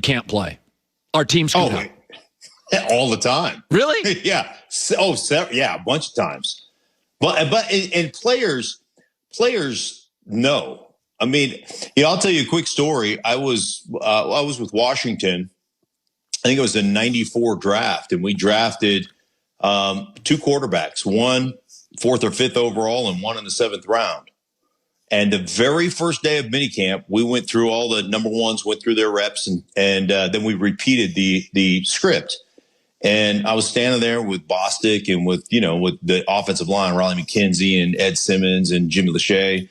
can't play. Our team's screwed up. All the time. Really? Yeah. Yeah, a bunch of times. But players know. I mean, I'll tell you a quick story. I was with Washington. I think it was the '94 draft, and we drafted 2 quarterbacks, one 4th or 5th overall, and one in the 7th round. And the very first day of minicamp, we went through all the number ones, went through their reps, and then we repeated the script. And I was standing there with Bostic and with the offensive line, Riley McKenzie and Ed Simmons and Jimmy Lachey.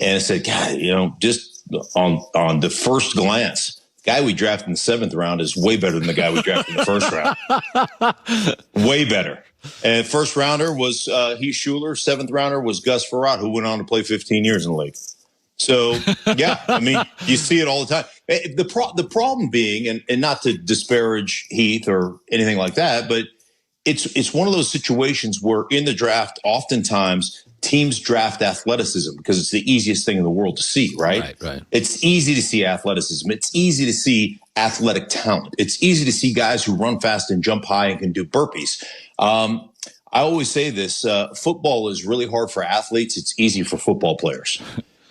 And I said, God, just on the first glance, the guy we drafted in the 7th round is way better than the guy we drafted in the 1st round. Way better. And first rounder was Heath Schuler. 7th rounder was Gus Frerotte, who went on to play 15 years in the league. So, yeah, I mean, you see it all the time. The problem being, and not to disparage Heath or anything like that, but it's one of those situations where in the draft, oftentimes teams draft athleticism because it's the easiest thing in the world to see, right? Right. It's easy to see athleticism. It's easy to see athletic talent. It's easy to see guys who run fast and jump high and can do burpees. I always say this, football is really hard for athletes. It's easy for football players.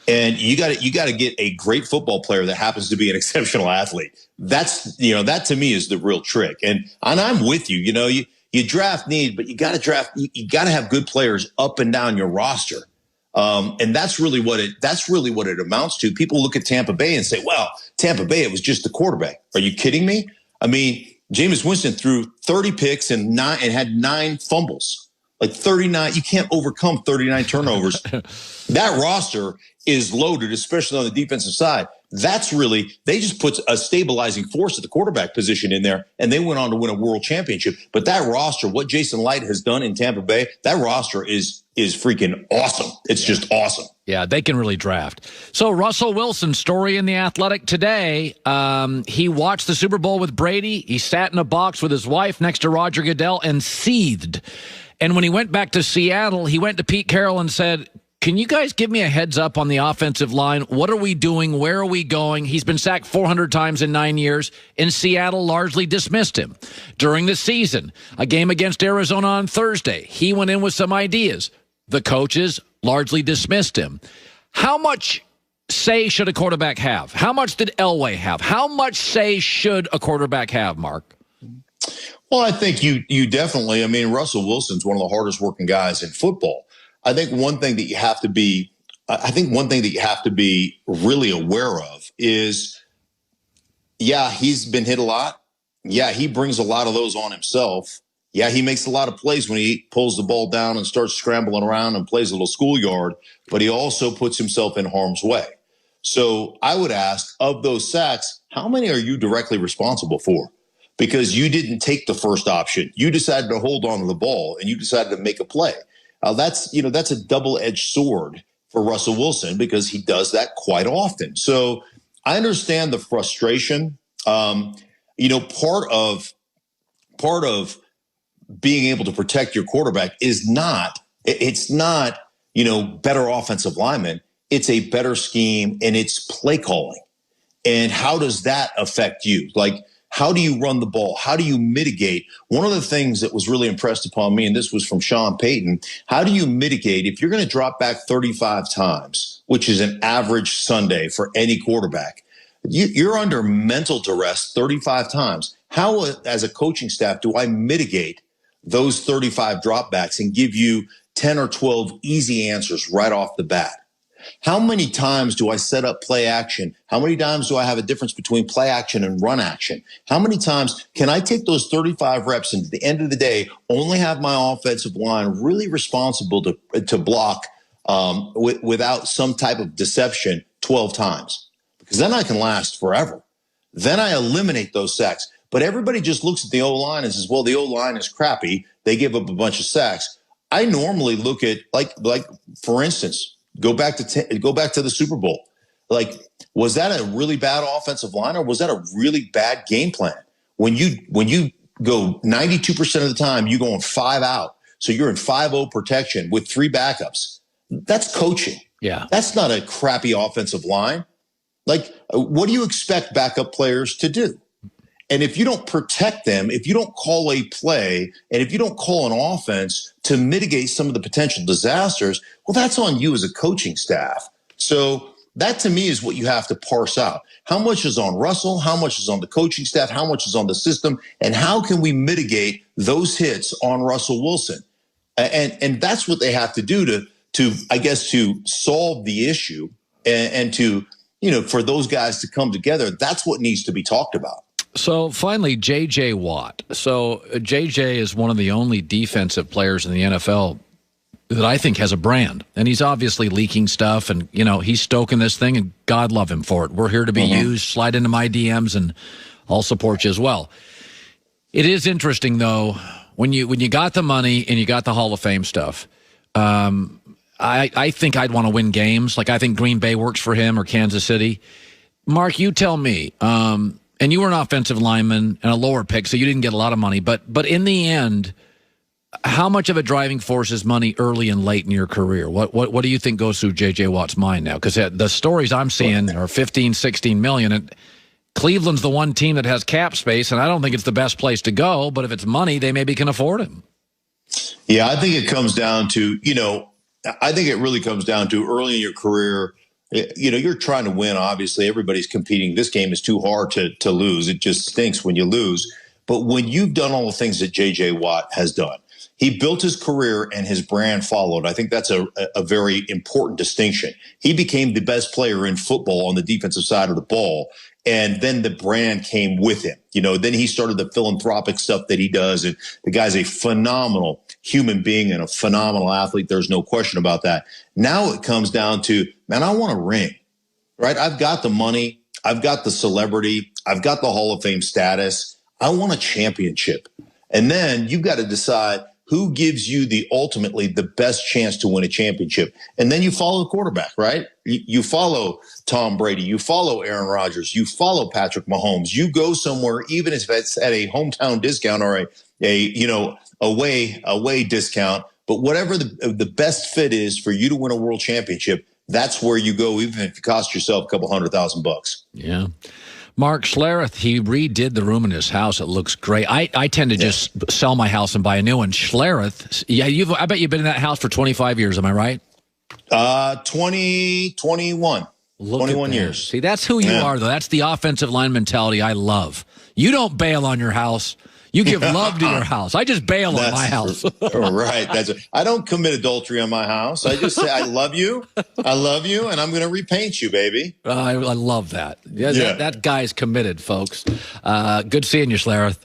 And you got to get a great football player that happens to be an exceptional athlete. That's, that to me is the real trick. And I'm with you. You draft need, but you got to draft. You got to have good players up and down your roster. And that's really what it amounts to. People look at Tampa Bay and say, well, Tampa Bay, it was just the quarterback. Are you kidding me? I mean, Jameis Winston threw 30 picks and had 9 fumbles. Like 39, you can't overcome 39 turnovers. That roster is loaded, especially on the defensive side. That's really, they just put a stabilizing force at the quarterback position in there, and they went on to win a world championship. But that roster, what Jason Light has done in Tampa Bay, that roster is freaking awesome. It's just awesome. Yeah, they can really draft. So Russell Wilson's story in The Athletic today, he watched the Super Bowl with Brady. He sat in a box with his wife next to Roger Goodell and seethed. And when he went back to Seattle, he went to Pete Carroll and said, can you guys give me a heads up on the offensive line? What are we doing? Where are we going? He's been sacked 400 times in 9 years, and Seattle largely dismissed him. During the season, a game against Arizona on Thursday, he went in with some ideas. The coaches largely dismissed him. How much say should a quarterback have? How much did Elway have? How much say should a quarterback have, Mark? Well, I think you definitely, Russell Wilson's one of the hardest working guys in football. I think one thing that you have to be really aware of is, yeah, he's been hit a lot. Yeah, he brings a lot of those on himself. Yeah, he makes a lot of plays when he pulls the ball down and starts scrambling around and plays a little schoolyard, but he also puts himself in harm's way. So I would ask, of those sacks, how many are you directly responsible for? Because you didn't take the first option. You decided to hold on to the ball and you decided to make a play. That's a double-edged sword for Russell Wilson because he does that quite often. So I understand the frustration. Part of being able to protect your quarterback is not better offensive linemen. It's a better scheme and it's play calling. And how does that affect you? Like, how do you run the ball? How do you mitigate? One of the things that was really impressed upon me, and this was from Sean Payton, how do you mitigate if you're going to drop back 35 times, which is an average Sunday for any quarterback? You're under mental duress 35 times. How, as a coaching staff, do I mitigate those 35 dropbacks and give you 10 or 12 easy answers right off the bat? How many times do I set up play action? How many times do I have a difference between play action and run action? How many times can I take those 35 reps and at the end of the day only have my offensive line really responsible to block without some type of deception 12 times? Because then I can last forever. Then I eliminate those sacks. But everybody just looks at the O-line and says, well, the O-line is crappy. They give up a bunch of sacks. I normally look at, like for instance, go back to the Super Bowl. Like, was that a really bad offensive line or was that a really bad game plan? When you go 92% of the time, you go on 5 out. So you're in 5-0 protection with 3 backups. That's coaching. Yeah. That's not a crappy offensive line. Like, what do you expect backup players to do? And if you don't protect them, if you don't call a play, and if you don't call an offense to mitigate some of the potential disasters, well, that's on you as a coaching staff. So that to me is what you have to parse out. How much is on Russell? How much is on the coaching staff? How much is on the system? And how can we mitigate those hits on Russell Wilson? And that's what they have to do to I guess, to solve the issue and to, for those guys to come together. That's what needs to be talked about. So finally, J.J. Watt. So J.J. is one of the only defensive players in the NFL that I think has a brand. And he's obviously leaking stuff, and, he's stoking this thing, and God love him for it. We're here to be used. Slide into my DMs, and I'll support you as well. It is interesting, though, when you got the money and you got the Hall of Fame stuff, I think I'd want to win games. Like, I think Green Bay works for him, or Kansas City. Mark, you tell me. And you were an offensive lineman and a lower pick, so you didn't get a lot of money. But in the end, how much of a driving force is money early and late in your career? What do you think goes through J.J. Watt's mind now? Because the stories I'm seeing are 15, 16 million. And Cleveland's the one team that has cap space, and I don't think it's the best place to go. But if it's money, they maybe can afford him. Yeah, I think it comes down to, I think it really comes down to early in your career. You're trying to win. Obviously, everybody's competing. This game is too hard to lose. It just stinks when you lose. But when you've done all the things that J.J. Watt has done, he built his career and his brand followed. I think that's a very important distinction. He became the best player in football on the defensive side of the ball. And then the brand came with him. Then he started the philanthropic stuff that he does. And the guy's a phenomenal human being and a phenomenal athlete. There's no question about that. Now it comes down to, man, I want a ring, right? I've got the money. I've got the celebrity. I've got the Hall of Fame status. I want a championship. And then you've got to decide who gives you ultimately the best chance to win a championship. And then you follow the quarterback, right? You follow Tom Brady. You follow Aaron Rodgers. You follow Patrick Mahomes. You go somewhere, even if it's at a hometown discount or a away discount. But whatever the best fit is for you to win a world championship, that's where you go, even if it costs yourself a couple $100,000. Yeah. Mark Schlereth, he redid the room in his house. It looks great. I tend to just sell my house and buy a new one. Schlereth, I bet you've been in that house for 25 years. Am I right? 21 years. See, that's who you are, though. That's the offensive line mentality I love. You don't bail on your house. You give love to your house. I just bail on my house. Right. I don't commit adultery on my house. I just say, I love you, and I'm going to repaint you, baby. I love that. That guy's committed, folks. Good seeing you, Schlereth.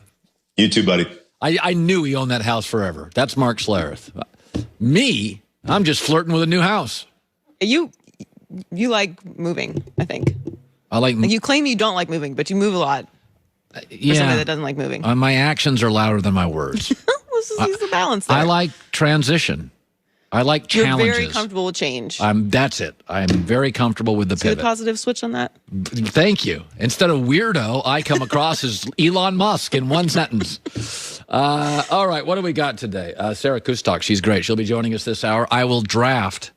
You too, buddy. I knew he owned that house forever. That's Mark Schlereth. Me, I'm just flirting with a new house. You like moving, I think. Like you claim you don't like moving, but you move a lot. For somebody that doesn't like moving. My actions are louder than my words. This is the balance there. I like transition. I like challenges. You're very comfortable with change. That's it. I'm very comfortable with the pivot. See the positive switch on that? Thank you. Instead of weirdo, I come across as Elon Musk in one sentence. All right, what do we got today? Sarah Kustok, she's great. She'll be joining us this hour. I will draft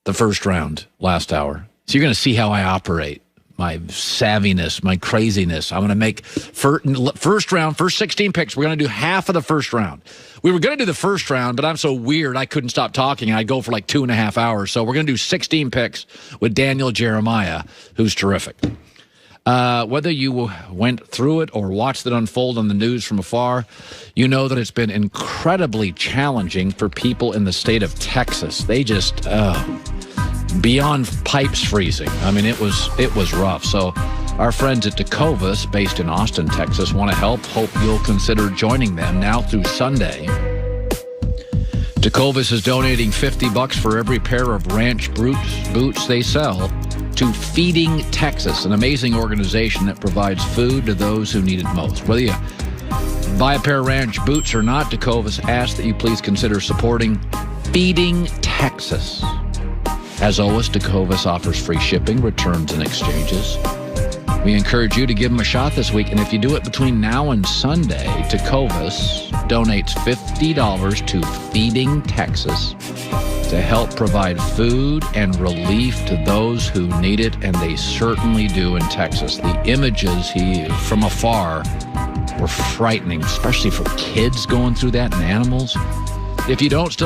the first round last hour. So you're going to see how I operate. My savviness, my craziness. I'm going to make first round, first 16 picks. We're going to do half of the first round. We were going to do the first round, but I'm so weird I couldn't stop talking. I'd go for like 2.5 hours. So we're going to do 16 picks with Daniel Jeremiah, who's terrific. Whether you went through it or watched it unfold on the news from afar, you know that it's been incredibly challenging for people in the state of Texas. They just... beyond pipes freezing. I mean, it was rough. So our friends at Tecovas, based in Austin, Texas, want to help. Hope you'll consider joining them now through Sunday. Tecovas is donating $50 for every pair of ranch boots they sell to Feeding Texas, an amazing organization that provides food to those who need it most. Whether you buy a pair of ranch boots or not, Tecovas asks that you please consider supporting Feeding Texas. As always, Tecovas offers free shipping, returns, and exchanges. We encourage you to give them a shot this week, and if you do it between now and Sunday, Tecovas donates $50 to Feeding Texas. It's to help provide food and relief to those who need it, and they certainly do in Texas. The images from afar were frightening, especially for kids going through that and animals. If you don't still